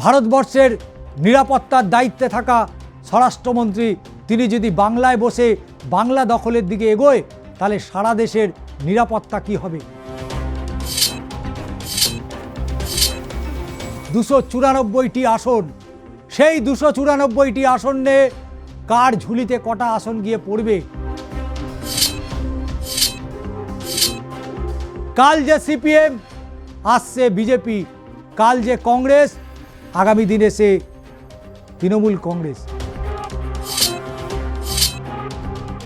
ভারতবর্ষের নিরাপত্তার দায়িত্বে থাকা স্বরাষ্ট্রমন্ত্রী তিনি যদি বাংলায় বসে বাংলা দখলের দিকে এগোয় তাহলে সারা দেশের নিরাপত্তা কি হবে? 294টি আসন, সেই 294টি আসনে কার ঝুলিতে কটা আসন গিয়ে পড়বে? কাল যে সিপিএম, আসছে বিজেপি, কাল যে কংগ্রেস, আগামী দিনে সে তৃণমূল কংগ্রেস।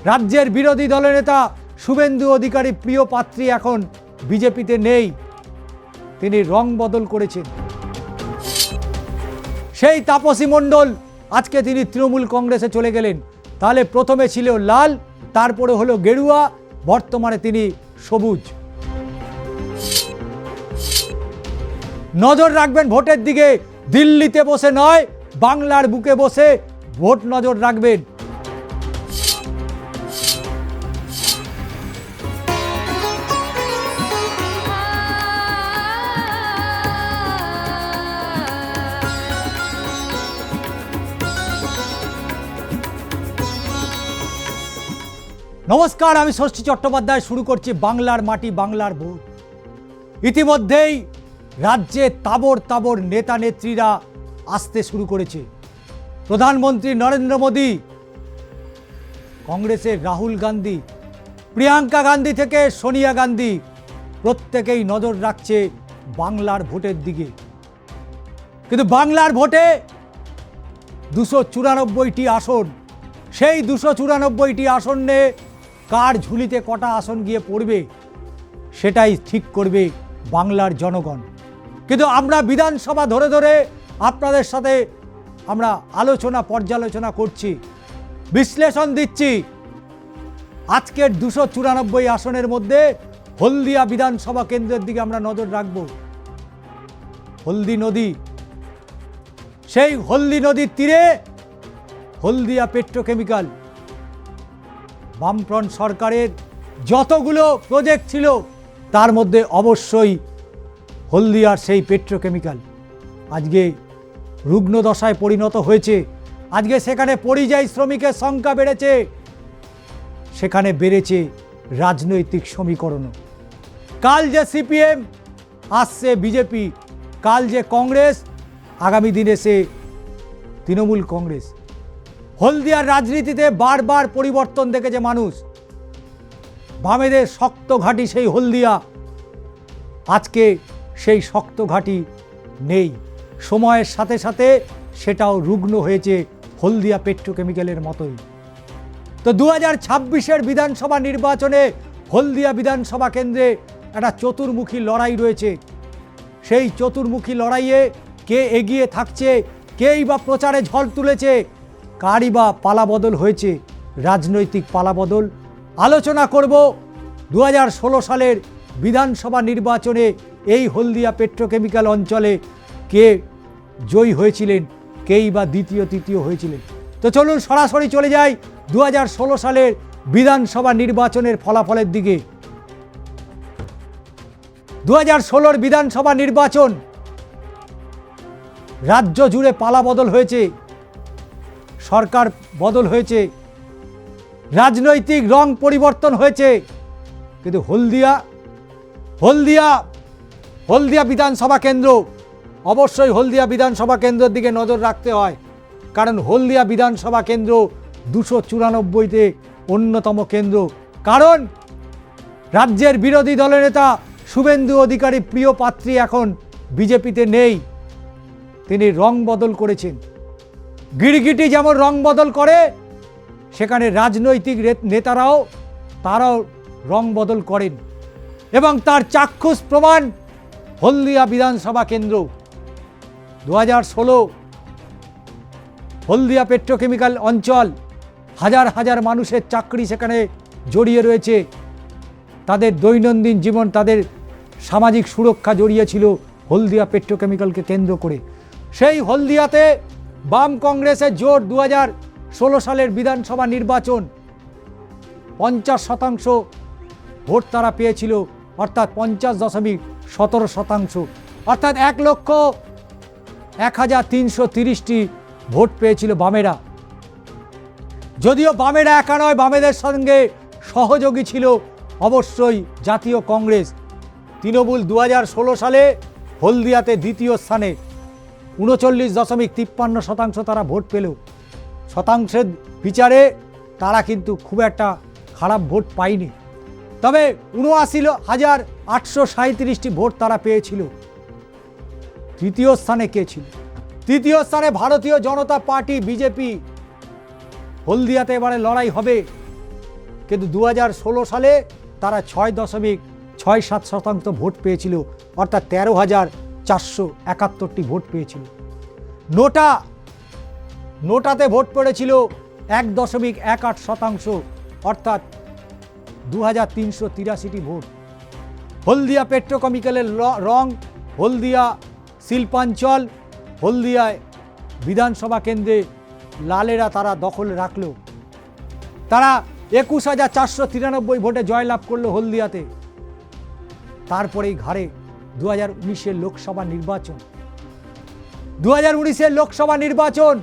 রাজ্যের বিরোধী দলের নেতা শুভেন্দু অধিকারী প্রিয় পাত্রী এখন বিজেপিতে নেই, তিনি রং বদল করেছেন। সেই তাপসী মণ্ডল আজকে তিনি তৃণমূল কংগ্রেসে চলে গেলেন। তাহলে প্রথমে ছিল লাল, তারপরে হলো গেরুয়া, বর্তমানে তিনি সবুজ। নজর রাখবেন ভোটের দিকে, দিল্লিতে বসে নয়, বাংলার বুকে বসে ভোট নজর রাখবেন। নমস্কার, আমি ষষ্ঠী চট্টোপাধ্যায়। শুরু করছি বাংলার মাটি বাংলার ভোট। ইতিমধ্যেই রাজ্যে তাবর তাবর নেতা নেত্রীরা আসতে শুরু করেছে। প্রধানমন্ত্রী নরেন্দ্র মোদী, কংগ্রেসের রাহুল গান্ধী, প্রিয়াঙ্কা গান্ধী থেকে সোনিয়া গান্ধী, প্রত্যেকেই নজর রাখছে বাংলার ভোটের দিকে। কিন্তু বাংলার ভোটে 294টি আসন, সেই 294টি আসনে কার ঝুলিতে কটা আসন গিয়ে পড়বে সেটাই ঠিক করবে বাংলার জনগণ। কিন্তু আমরা বিধানসভা ধরে ধরে আপনাদের সাথে আমরা পর্যালোচনা করছি, বিশ্লেষণ দিচ্ছি। আজকের 294 আসনের মধ্যে হলদিয়া বিধানসভা কেন্দ্রের দিকে আমরা নজর রাখব। হলদি নদী, সেই হলদি নদীর তীরে হলদিয়া পেট্রোকেমিক্যাল, বামফ্রন্ট সরকারের যতগুলো প্রজেক্ট ছিল তার মধ্যে অবশ্যই হলদিয়ার সেই পেট্রোকেমিক্যাল আজকে রুগ্ন দশায় পরিণত হয়েছে। আজকে সেখানে পরিযায়ী শ্রমিকের সংখ্যা বেড়েছে, সেখানে বেড়েছে রাজনৈতিক সমীকরণও। কাল যে সিপিএম, আসছে বিজেপি, কাল যে কংগ্রেস, আগামী দিনে সে তৃণমূল কংগ্রেস। হলদিয়ার রাজনীতিতে বারবার পরিবর্তন দেখেছে মানুষ। বামেদের শক্ত ঘাঁটি সেই হলদিয়া, আজকে সেই শক্ত ঘাঁটি নেই। সময়ের সাথে সাথে সেটাও রুগ্ন হয়েছে হলদিয়া পেট্রোকেমিক্যালের মতোই। তো 2026-এর বিধানসভা নির্বাচনে হলদিয়া বিধানসভা কেন্দ্রে একটা চতুর্মুখী লড়াই রয়েছে। সেই চতুর্মুখী লড়াইয়ে কে এগিয়ে থাকছে, কেই বা প্রচারে ঝড় তুলেছে, কারই বা পালাবদল হয়েছে, রাজনৈতিক পালাবদল আলোচনা করব। 2016 সালের বিধানসভা নির্বাচনে এই হলদিয়া পেট্রোকেমিক্যাল অঞ্চলে কে জয়ী হয়েছিলেন, কেই বা দ্বিতীয় তৃতীয় হয়েছিলেন। তো চলুন সরাসরি চলে যাই 2016 সালের বিধানসভা নির্বাচনের ফলাফলের দিকে। 2016 বিধানসভা নির্বাচন, রাজ্য জুড়ে পালাবদল হয়েছে, সরকার বদল হয়েছে, রাজনৈতিক রং পরিবর্তন হয়েছে। কিন্তু হলদিয়া বিধানসভা কেন্দ্র, অবশ্যই হলদিয়া বিধানসভা কেন্দ্রের দিকে নজর রাখতে হয়, কারণ হলদিয়া বিধানসভা কেন্দ্র 294তে অন্যতম কেন্দ্র। কারণ রাজ্যের বিরোধী দলের নেতা শুভেন্দু অধিকারী প্রিয় পাত্রী এখন বিজেপিতে নেই, তিনি রং বদল করেছেন। গিরগিটি যেমন রং বদল করে, সেখানে রাজনৈতিক নেতারাও তারাও রং বদল করেন, এবং তার চাক্ষুষ প্রমাণ হলদিয়া বিধানসভা কেন্দ্র। 2016 হলদিয়া পেট্রোকেমিক্যাল অঞ্চল, হাজার হাজার মানুষের চাকরি সেখানে জড়িয়ে রয়েছে, তাদের দৈনন্দিন জীবন, তাদের সামাজিক সুরক্ষা জড়িয়ে ছিল হলদিয়া পেট্রোকেমিক্যালকে কেন্দ্র করে। সেই হলদিয়াতে বাম কংগ্রেসের জোট 2016 সালের বিধানসভা নির্বাচন 50% ভোট তারা পেয়েছিল, অর্থাৎ 50.17%, অর্থাৎ 1330টি ভোট পেয়েছিল বামেরা। যদিও বামেরা একা নয়, বামেদের সঙ্গে সহযোগী ছিল অবশ্যই জাতীয় কংগ্রেস। তৃণমূল 2016 সালে হলদিয়াতে দ্বিতীয় স্থানে 39.53% তারা ভোট পেল। শতাংশের বিচারে তারা কিন্তু খুব একটা খারাপ ভোট পায়নি, তবে 79,837টি ভোট তারা পেয়েছিল। তৃতীয় স্থানে কে ছিল? তৃতীয় স্থানে ভারতীয় জনতা পার্টি বিজেপি। হলদিয়াতে এবারে লড়াই হবে, কিন্তু 2016 সালে তারা 6.67% ভোট পেয়েছিল, অর্থাৎ 13,471টি ভোট পেয়েছিল। নোটাতে ভোট পড়েছিল 1.18%, অর্থাৎ 2,383টি ভোট। হলদিয়া পেট্রোকেমিক্যালের রং হলদিয়া শিল্পাঞ্চল। হলদিয়ায় বিধানসভা কেন্দ্রে লালেরা তারা দখল রাখল। তারা 21,493 ভোটে জয়লাভ করলো হলদিয়াতে। তারপরেই ঘাড়ে 2019-এর লোকসভা নির্বাচন। 2019-এর লোকসভা নির্বাচন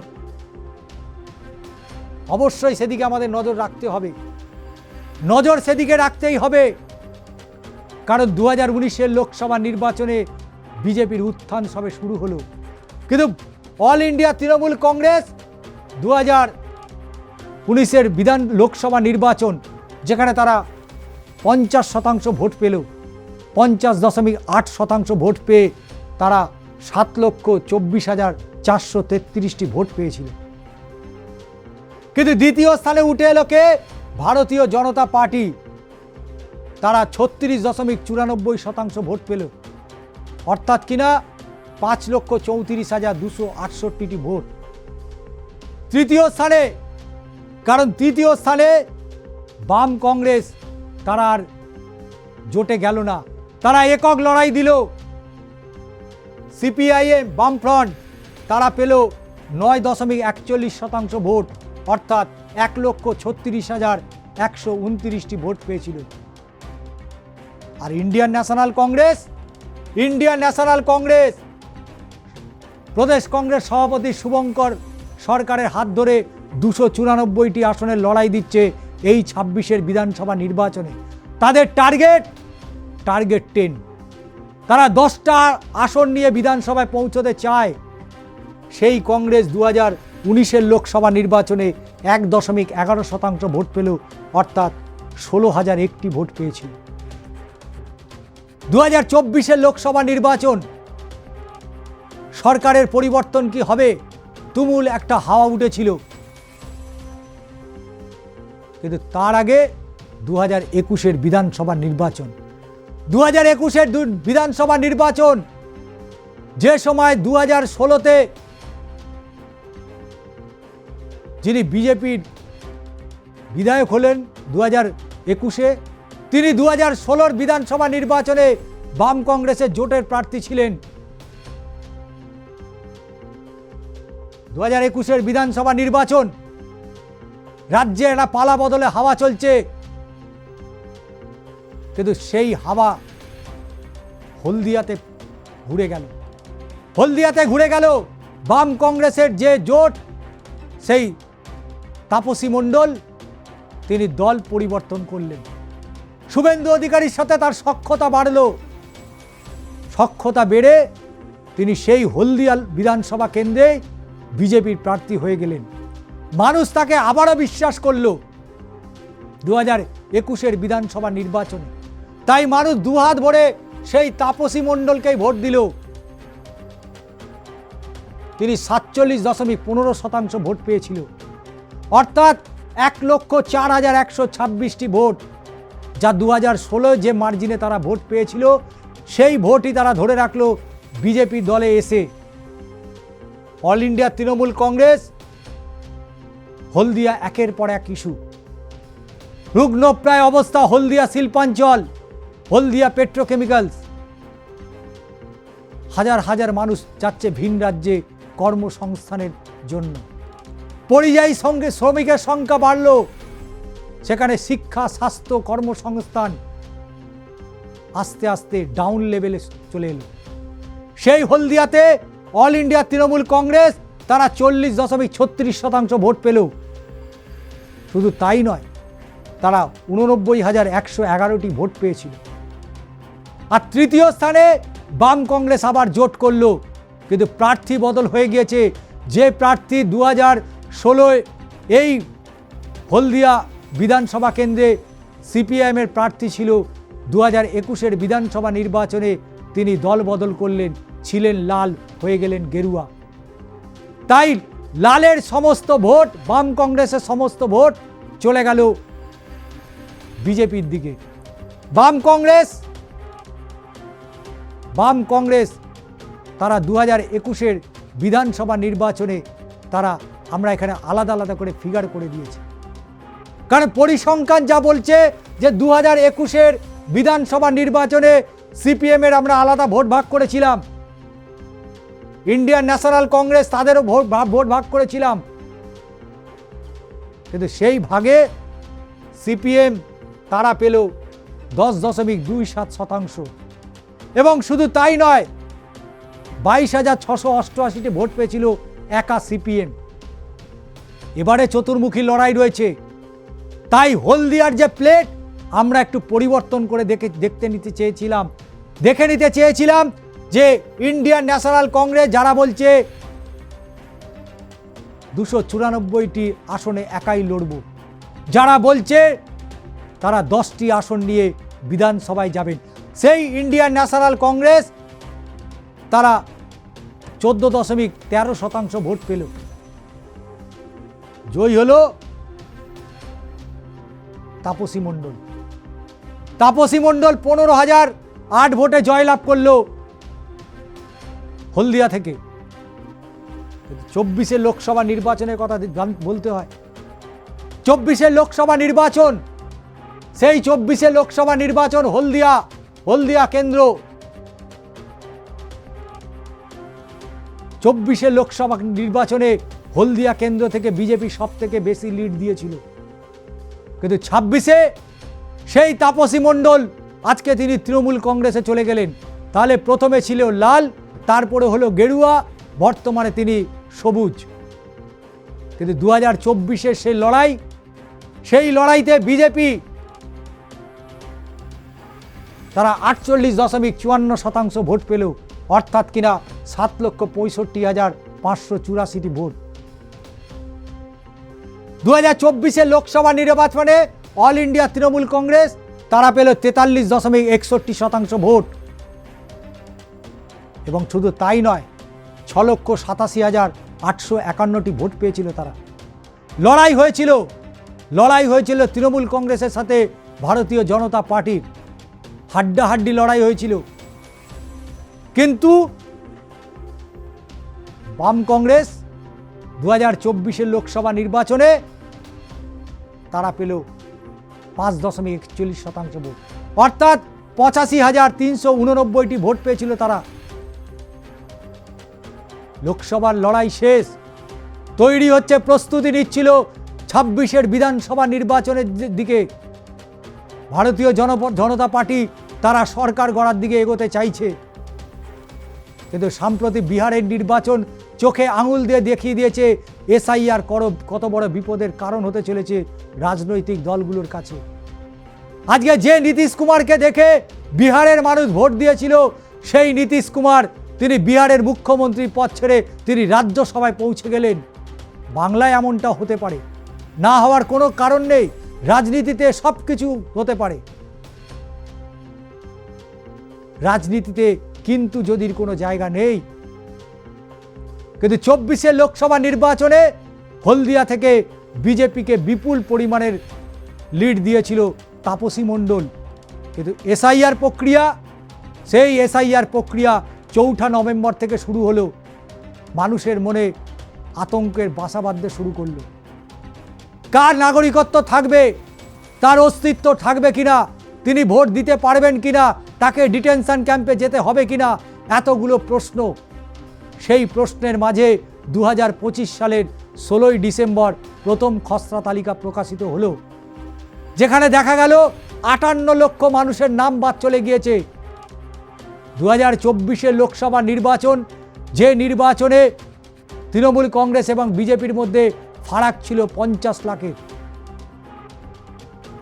অবশ্যই সেদিকে আমাদের নজর রাখতে হবে, নজর সেদিকে রাখতেই হবে, কারণ 2019-এর লোকসভা নির্বাচনে বিজেপির উত্থান সবে শুরু হলো। কিন্তু অল ইন্ডিয়া তৃণমূল কংগ্রেস 2019-এর লোকসভা নির্বাচন, যেখানে তারা 50% ভোট পেল, 50.8% ভোট পেয়ে তারা 7,24,433টি ভোট পেয়েছিল। কিন্তু দ্বিতীয় স্থানে উঠে এলো কে? ভারতীয় জনতা পার্টি। তারা 36.94% ভোট পেল, অর্থাৎ কিনা 5,34,268টি ভোট। তৃতীয় স্থানে, কারণ তৃতীয় স্থানে বাম কংগ্রেস তারা আর জোটে গেল না, তারা একক লড়াই দিল। সিপিআইএম বামফ্রন্ট তারা পেল 9.41% ভোট, অর্থাৎ 1,36,129টি ভোট পেয়েছিল। আর ইন্ডিয়ান ন্যাশনাল কংগ্রেস প্রদেশ কংগ্রেস সভাপতি শুভঙ্কর সরকারের হাত ধরে 294টি আসনের লড়াই দিচ্ছে এই 26-এর বিধানসভা নির্বাচনে। তাদের টার্গেট 10। তারা 10টা আসন নিয়ে বিধানসভায় পৌঁছতে চায়। সেই কংগ্রেস 2019-এর লোকসভা নির্বাচনে 1.11% ভোট পেল, অর্থাৎ 16,001টি ভোট পেয়েছিল। 2024-এর লোকসভা নির্বাচন, সরকারের পরিবর্তন কি হবে? তুমুল একটা হাওয়া উঠেছিল, কিন্তু তার আগে 2021-এর বিধানসভা নির্বাচন। 2021-এর বিধানসভা নির্বাচন, যে সময় 2016-তে যিনি বিজেপির বিধায়ক হলেন 2021-এ, তিনি 2016-র বিধানসভা নির্বাচনে বাম কংগ্রেসের জোটের প্রার্থী ছিলেন। 2021-এর বিধানসভা নির্বাচন, রাজ্যে একটা পালা বদলে হাওয়া চলছে, কিন্তু সেই হাওয়া হলদিয়াতে ঘুরে গেল। বাম কংগ্রেসের যে জোট, সেই তাপসী মণ্ডল তিনি দল পরিবর্তন করলেন। শুভেন্দু অধিকারীর সাথে তার সখ্যতা বাড়ল। সখ্যতা বেড়ে তিনি সেই হলদিয়া বিধানসভা কেন্দ্রে বিজেপির প্রার্থী হয়ে গেলেন। মানুষ তাকে আবারও বিশ্বাস করল 2021-এর বিধানসভা নির্বাচনে। তাই মানুষ দুহাত ভরে সেই তাপসী মণ্ডলকেই ভোট দিল। তিনি 47.15% ভোট পেয়েছিল, অর্থাৎ 1,04,126টি ভোট, যা 2016 যে মার্জিনে তারা ভোট পেয়েছিল, সেই ভোটই তারা ধরে রাখলো বিজেপি দলে এসে। অল ইন্ডিয়া তৃণমূল কংগ্রেস হলদিয়া একের পর এক ইস্যু। রুগ্নপ্রায় অবস্থা হলদিয়া শিল্পাঞ্চল, হলদিয়া পেট্রোকেমিক্যালস। হাজার হাজার মানুষ যাচ্ছে ভিন রাজ্যে কর্মসংস্থানের জন্য। পরিযায়ী শ্রমিকের সংখ্যা বাড়ল, সেখানে শিক্ষা, স্বাস্থ্য, কর্মসংস্থান আস্তে আস্তে ডাউন লেভেলে চলে এলো। সেই হলদিয়াতে অল ইন্ডিয়া তৃণমূল কংগ্রেস তারা 40.36% ভোট পেল। শুধু তাই নয়, তারা 89,111টি ভোট পেয়েছিল। আর তৃতীয় স্থানে বাম কংগ্রেস আবার জোট করলো, কিন্তু প্রার্থী বদল হয়ে গিয়েছে। যে প্রার্থী 2016 এই হলদিয়া বিধানসভা কেন্দ্রে সিপিআইএমের প্রার্থী ছিল, 2021 বিধানসভা নির্বাচনে তিনি দল বদল করলেন, ছিলেন লাল, হয়ে গেলেন গেরুয়া। তাই লালের সমস্ত ভোট, বাম কংগ্রেসের সমস্ত ভোট চলে গেল বিজেপির দিকে। বাম কংগ্রেস তারা 2021 বিধানসভা নির্বাচনে তারা, আমরা এখানে আলাদা আলাদা করে ফিগার করে দিয়েছি, কারণ পরিসংখ্যান যা বলছে যে 2021 বিধানসভা নির্বাচনে সিপিএমের আমরা আলাদা ভোট ভাগ করেছিলাম, ইন্ডিয়ান ন্যাশনাল কংগ্রেস তাদেরও ভোট ভাগ করেছিলাম, কিন্তু সেই ভাগে সিপিএম তারা পেল 10.27%। এবং শুধু তাই নয়, 22,688টি ভোট পেয়েছিল একা সিপিএম। এবারে চতুর্মুখী লড়াই রয়েছে। তাই হলদিয়ার যে প্লেট আমরা একটু পরিবর্তন করে দেখে নিতে চেয়েছিলাম যে ইন্ডিয়ান ন্যাশনাল কংগ্রেস যারা বলছে 294টি আসনে একাই লড়ব, যারা বলছে তারা 10টি আসন নিয়ে বিধানসভায় যাবেন, সেই ইন্ডিয়ান ন্যাশনাল কংগ্রেস তারা 14.13% ভোট পেল। জয়ী হলো তাপসী মণ্ডল। 15,008 ভোটে জয়লাভ করলো হলদিয়া থেকে। 24 লোকসভা নির্বাচনের কথা বলতে হয়। 24 লোকসভা নির্বাচন, সেই 24 লোকসভা নির্বাচন হলদিয়া কেন্দ্র। 24 লোকসভা নির্বাচনে হলদিয়া কেন্দ্র থেকে বিজেপি সব থেকে বেশি লিড দিয়েছিল, কিন্তু 26-এ সেই তাপসী মণ্ডল আজকে তিনি তৃণমূল কংগ্রেসে চলে গেলেন। তাহলে প্রথমে ছিল লাল, তারপরে হলো গেরুয়া, বর্তমানে তিনি সবুজ। কিন্তু 2024-এর সেই লড়াইতে বিজেপি তারা 48.54% ভোট পেল, অর্থাৎ কিনা 7,65,584টি ভোট। 2024 লোকসভা নির্বাচনে অল ইন্ডিয়া তৃণমূল কংগ্রেস তারা পেল 43.61% ভোট। এবং শুধু তাই নয়, 6,87,851টি ভোট পেয়েছিল তারা। লড়াই হয়েছিল তৃণমূল কংগ্রেসের সাথে ভারতীয় জনতা পার্টির, হাড্ডাহাড্ডি লড়াই হয়েছিল। কিন্তু বাম কংগ্রেস 2024 লোকসভা নির্বাচনে তারা পেল 5.41% ভোট, অর্থাৎ 85,389টি ভোট পেয়েছিল তারা। লোকসভার লড়াই শেষ, তৈরি হচ্ছে, প্রস্তুতি নিচ্ছিল 26-এর বিধানসভা নির্বাচনের দিকে। ভারতীয় জনতা পার্টি তারা সরকার গড়ার দিকে এগোতে চাইছে, কিন্তু সাম্প্রতিক বিহারের নির্বাচন চোখে আঙুল দিয়ে দেখিয়ে দিয়েছে এসআইআর কত বড় বিপদের কারণ হতে চলেছে রাজনৈতিক দলগুলোর কাছে। আজকে যে নীতিশ কুমারকে দেখে বিহারের মানুষ ভোট দিয়েছিল, সেই নীতিশ কুমার তিনি বিহারের মুখ্যমন্ত্রী পদ ছেড়ে তিনি রাজ্যসভায় পৌঁছে গেলেন। বাংলায় এমনটা হতে পারে, না হওয়ার কোনো কারণ নেই। রাজনীতিতে সব কিছু হতে পারে, রাজনীতিতে কিন্তু যদির কোনো জায়গা নেই। কিন্তু 24 লোকসভা নির্বাচনে হলদিয়া থেকে বিজেপিকে বিপুল পরিমাণের লিড দিয়েছিল তাপসী মণ্ডল। কিন্তু সেই এসআইআর প্রক্রিয়া 4 নভেম্বর থেকে শুরু হলো, মানুষের মনে আতঙ্কের বাসা বাঁধতে শুরু করলো। কার নাগরিকত্ব থাকবে, তার অস্তিত্ব থাকবে কিনা, তিনি ভোট দিতে পারবেন কিনা, তাকে ডিটেনশন ক্যাম্পে যেতে হবে কিনা, এতগুলো প্রশ্ন। সেই প্রশ্নের মাঝে 2025 সালের 16 ডিসেম্বর প্রথম খসড়া তালিকা প্রকাশিত হলো, যেখানে দেখা গেল 58 লক্ষ মানুষের নাম বাদ চলে গিয়েছে। 2024 লোকসভা নির্বাচন যে নির্বাচনে তৃণমূল কংগ্রেস এবং বিজেপির মধ্যে ফারাক ছিল 50 লাখের।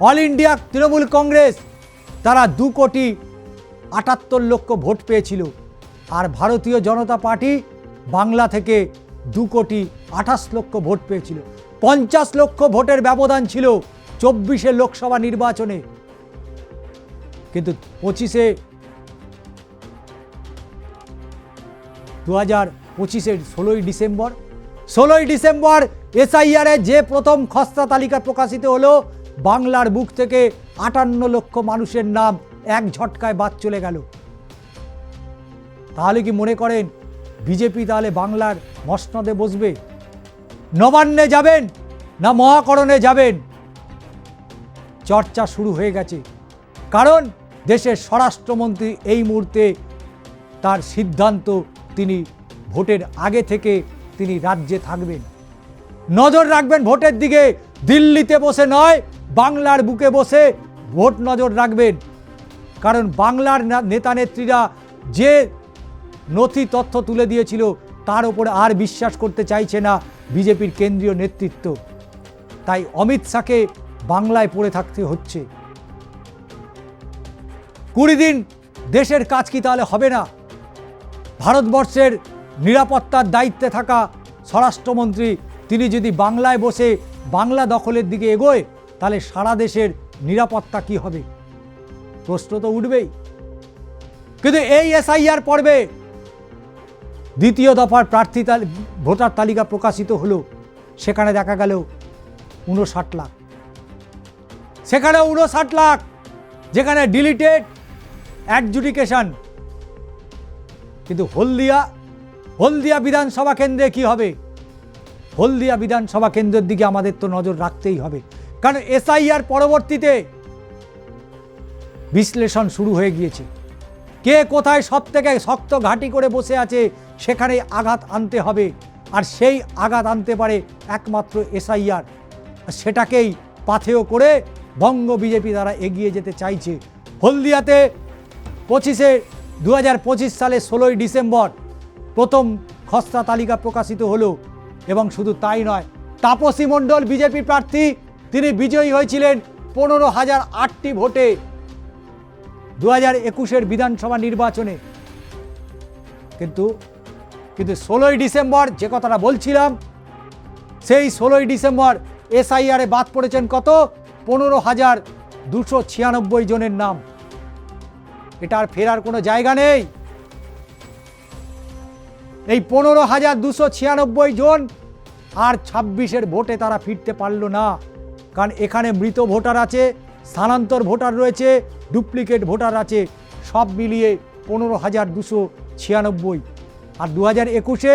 অল ইন্ডিয়া তৃণমূল কংগ্রেস তারা 2,78,00,000 ভোট পেয়েছিল, আর ভারতীয় জনতা পার্টি বাংলা থেকে 2,28,00,000 ভোট পেয়েছিল। 50 লক্ষ ভোটের ব্যবধান ছিল 24 লোকসভা নির্বাচনে। কিন্তু 2025-এর 16ই ডিসেম্বর SIR যে প্রথম খসড়া তালিকা প্রকাশিত হলো, বাংলার বুক থেকে 58 লক্ষ মানুষের নাম এক ঝটকায় বাদ চলে গেল। তাহলে কি মনে করেন বিজেপি তাহলে বাংলার মসনদে বসবে? নবান্নে যাবেন না মহাকরণে যাবেন, চর্চা শুরু হয়ে গেছে। কারণ দেশের স্বরাষ্ট্রমন্ত্রী এই মুহূর্তে তার সিদ্ধান্ত, তিনি ভোটের আগে থেকে তিনি রাজ্যে থাকবেন, নজর রাখবেন ভোটের দিকে। দিল্লিতে বসে নয়, বাংলার বুকে বসে ভোট নজর রাখবেন। কারণ বাংলার নেতা নেত্রীরা যে নথি তথ্য তুলে দিয়েছিল তার উপরে আর বিশ্বাস করতে চাইছে না বিজেপির কেন্দ্রীয় নেতৃত্ব। তাই অমিত শাহকে বাংলায় পড়ে থাকতে হচ্ছে। 20 দিন দেশের কাজ কি তাহলে হবে না? ভারতবর্ষের নিরাপত্তার দায়িত্বে থাকা স্বরাষ্ট্রমন্ত্রী তিনি যদি বাংলায় বসে বাংলা দখলের দিকে এগোয়, তাহলে সারা দেশের নিরাপত্তা কি হবে? প্রশ্ন তো উঠবেই। কিন্তু এই SIR পর্বে দ্বিতীয় দফার প্রার্থী ভোটার তালিকা প্রকাশিত হলো, সেখানে দেখা গেল 59 লাখ। সেখানে 59 লাখ, যেখানে ডিলিটেড অ্যাডজুডিকেশন। কিন্তু হলদিয়া বিধানসভা কেন্দ্রে কি হবে? হলদিয়া বিধানসভা কেন্দ্রের দিকে আমাদের তো নজর রাখতেই হবে। কারণ SIR পরবর্তীতে বিশ্লেষণ শুরু হয়ে গিয়েছে। কে কোথায় সব থেকে শক্ত ঘাঁটি করে বসে আছে, সেখানে আঘাত আনতে হবে। আর সেই আঘাত আনতে পারে একমাত্র SIR। সেটাকেই পাথেয় করে বঙ্গ বিজেপি দ্বারা এগিয়ে যেতে চাইছে। হলদিয়াতে 2025 সালে 16ই ডিসেম্বর প্রথম খসড়া তালিকা প্রকাশিত হলো। এবং শুধু তাই নয়, তাপসী মণ্ডল বিজেপি প্রার্থী, তিনি বিজয়ী হয়েছিলেন 15,008টি ভোটে 2021-এর বিধানসভা নির্বাচনে। কিন্তু 16ই ডিসেম্বর যে কথাটা বলছিলাম, সেই 16ই ডিসেম্বর SIR-এ বাদ পড়েছেন কত? 15,296 জনের নাম। এটা আর ফেরার কোনো জায়গা নেই। এই 15,296 জন আর 26-এর ভোটে তারা ফিরতে পারল না। কারণ এখানে মৃত ভোটার আছে, স্থানান্তর ভোটার রয়েছে, ডুপ্লিকেট ভোটার আছে, সব মিলিয়ে 15,296। আর 2021-এ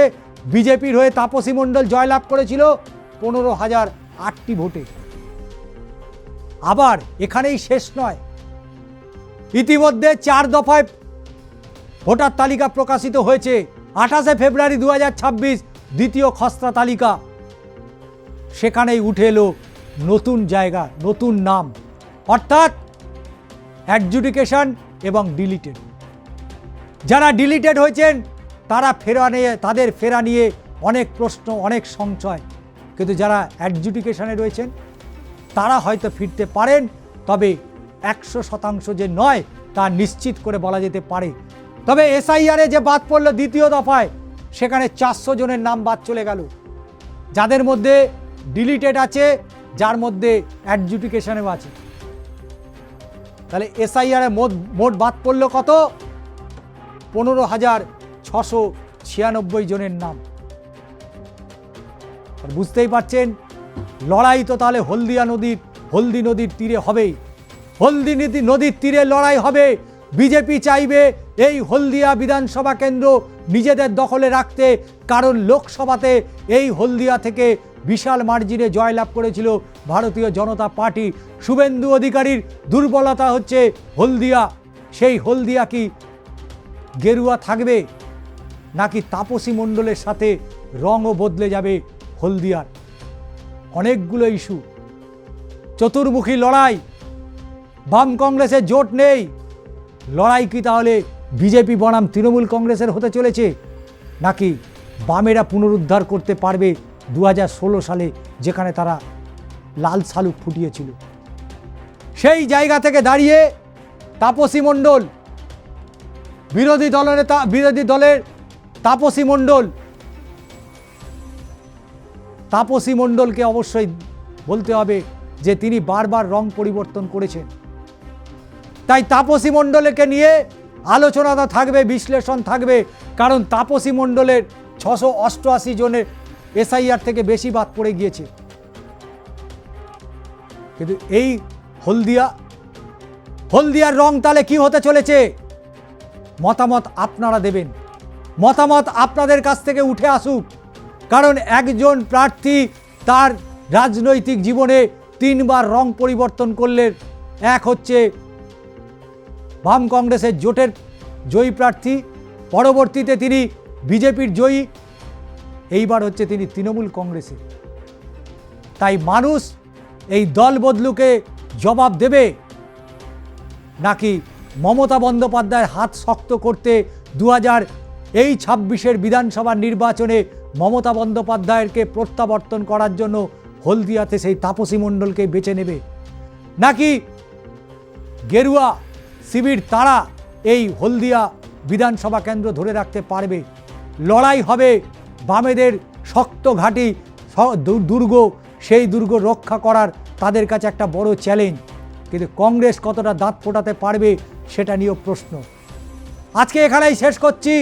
বিজেপির হয়ে তাপসী মণ্ডল জয়লাভ করেছিল 15,008টি ভোটে। আবার এখানেই শেষ নয়, ইতিমধ্যে 4 দফায় ভোটার তালিকা প্রকাশিত হয়েছে। 28শে ফেব্রুয়ারি 2026 দ্বিতীয় খসড়া তালিকা, সেখানেই উঠে এলো নতুন জায়গা, নতুন নাম, অর্থাৎ অ্যাডজুডিকেশন এবং ডিলিটেড। যারা ডিলিটেড হয়েছেন তাদের ফেরা নিয়ে অনেক প্রশ্ন, অনেক সংশয়। কিন্তু যারা অ্যাডজুডিকেশনে রয়েছেন তারা হয়তো ফিরতে পারেন, তবে 100% যে নয় তা নিশ্চিত করে বলা যেতে পারে। তবে SIR-এ যে বাদ পড়লো দ্বিতীয় দফায়, সেখানে 400 জনের নাম বাদ চলে গেল, যাদের মধ্যে ডিলিটেড আছে, যার মধ্যে অ্যাডজুডিকেশনেও আছে। তাহলে SIR-এ মোট বাদ পড়লো কত? 15,696 জনের নাম। বুঝতেই পারছেন, লড়াই তো তাহলে হলদি নদীর তীরে হবেই। হলদি নদীর তীরে লড়াই হবে। বিজেপি চাইবে এই হলদিয়া বিধানসভা কেন্দ্র নিজেদের দখলে রাখতে, কারণ লোকসভাতে এই হলদিয়া থেকে বিশাল মার্জিনে জয়লাভ করেছিল ভারতীয় জনতা পার্টি। শুভেন্দু অধিকারীর দুর্বলতা হচ্ছে হলদিয়া। সেই হলদিয়া কি গেরুয়া থাকবে, নাকি তাপসী মণ্ডলের সাথে রঙও বদলে যাবে হলদিয়ার? অনেকগুলো ইস্যু, চতুর্মুখী লড়াই, বাম কংগ্রেসের জোট নেই। লড়াই কি তাহলে বিজেপি বনাম তৃণমূল কংগ্রেসের হতে চলেছে? নাকি বামেরা পুনরুদ্ধার করতে পারবে 2016 সালে যেখানে তারা লাল শালুক ফুটিয়েছিল? সেই জায়গা থেকে দাঁড়িয়ে তাপসী মণ্ডল, বিরোধী দলের তাপসী মণ্ডলকে অবশ্যই বলতে হবে যে তিনি বারবার রং পরিবর্তন করেছেন। তাই তাপসী মণ্ডলকে নিয়ে আলোচনা থাকবে, বিশ্লেষণ থাকবে, কারণ তাপসী মণ্ডলের 688 জনের এসআইআর থেকে বেশি বাদ পড়ে গিয়েছে। কিন্তু এই হলদিয়ার রং তালে কি হতে চলেছে? মতামত আপনারা দেবেন, মতামত আপনাদের কাছ থেকে উঠে আসুক। কারণ একজন প্রার্থী তার রাজনৈতিক জীবনে 3 বার রং পরিবর্তন করলেন। এক হচ্ছে বাম কংগ্রেসের জোটের জয়ী প্রার্থী, পরবর্তীতে তিনি বিজেপির জয়ী, এইবার হচ্ছে তিনি তৃণমূল কংগ্রেসে। তাই মানুষ এই দল বদলুকে জবাব দেবে, নাকি মমতা বন্দ্যোপাধ্যায়ের হাত শক্ত করতে 2026 বিধানসভা নির্বাচনে মমতা বন্দ্যোপাধ্যায়কে প্রত্যাবর্তন করার জন্য হলদিয়াতে সেই তাপসী মণ্ডলকে বেছে নেবে? নাকি গেরুয়া শিবির তারা এই হলদিয়া বিধানসভা কেন্দ্র ধরে রাখতে পারবে? লড়াই হবে বামেদের শক্ত ঘাঁটি দুর্গ, সেই দুর্গ রক্ষা করার তাদের কাছে একটা বড় চ্যালেঞ্জ। কিন্তু কংগ্রেস কতটা দাঁত ফোটাতে পারবে সেটা নিয়েও প্রশ্ন। আজকে এখানেই শেষ করছি।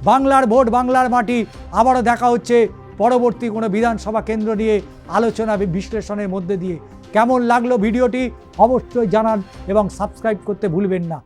বাংলার ভোট, বাংলার মাটি। আবারও দেখা হচ্ছে পরবর্তী কোনো বিধানসভা কেন্দ্র নিয়ে আলোচনা বিশ্লেষণের মধ্যে দিয়ে। কেমন লাগলো ভিডিওটি অবশ্যই জানান এবং সাবস্ক্রাইব করতে ভুলবেন না।